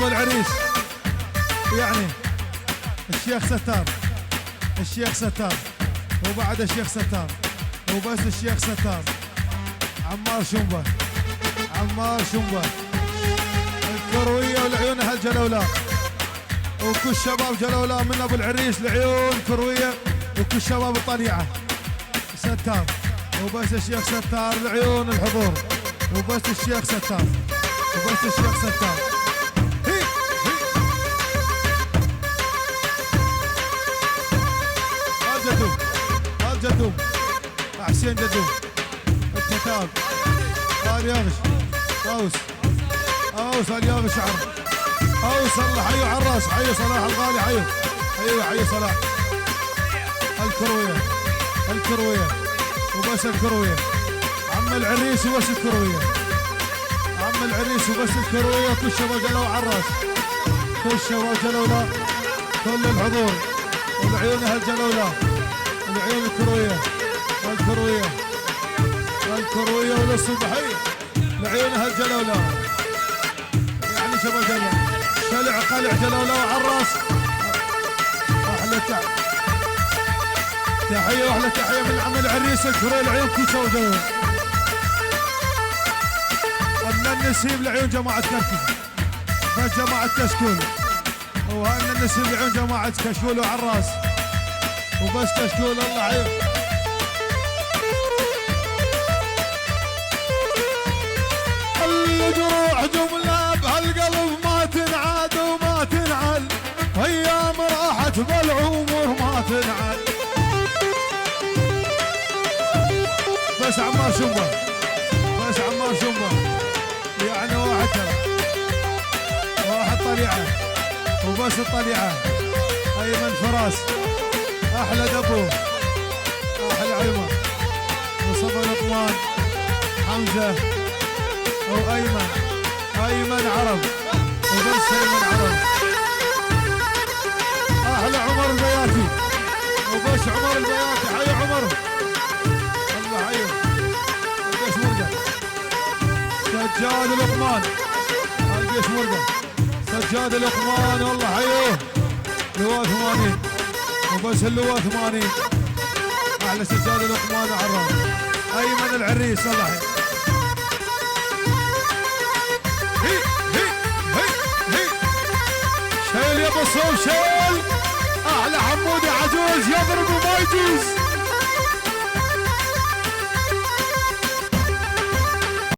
ابو العريس يعني الشيخ ستار، الشيخ ستار وبعد الشيخ ستار وبس الشيخ ستار. عمار شنبه، عمار شنبه الكرويه والعيون اهل جلوله، وكل شباب جلوله من ابو العريس لعيون كرويه وكل شباب الطليعه. ستار وبس الشيخ ستار لعيون الحضور، وبس الشيخ ستار، وبس الشيخ ستار. هي هي جدوم، جدوم حسين جدوم التتاب الياغش اوس، اوس الياغش شعر اوس. الله حيو عراس، حيو صلاح الغالي، حيو حيو حيو صلاح. الكرويه، الكرويه وبس الكرويه. عم العريس وبس الكرويه، عم العريس وبس الكرويه. كل شباب جلو عراس، كل شباب جلوله، كل الحضور والعيون اهل جلوله، العيون الكرويه، الكرويه، الكرويه وللصبحيه العيون اهل جلوله. يعني شباب جلوله شلع قلع جلوله وعراس. احلى تحيه واحلى تحيه من عم العريس الكرويه العيون كل شباب جلوله. ومن النسيب لعيون جماعه كركب، بس جماعه كشكول، وهان النسيب لعيون جماعه كشكول وعراس وبس كشكول. الله عيون الجروح جمله بهالقلب ما تنعاد وما تنعل، ايام راحت بالعمر ما تنعل. بس عمار شنبه، بس عمار شنبه يعني واحد ترى، واحد طليعه وبس الطليعه. ايمن فراس احلى دبو، احلى عيمه وصبر لقمان حمزه وايمن، ايمن عرب وبس ايمن عرب. احلى عمر البياتي وبس عمر البياتي. حي عمر، الله حيه القيس مرقه. سجاد لقمان القيس مرقه، سجاد لقمان والله حيه. لواء 80 وبس اللواء 80. احلى سجاد لقمان عرب. ايمن العريس الله حيه. هي هي هي هي شيل يا ابو الصوف شيل. احلى حمودي عجوز يضرب وما يجوز.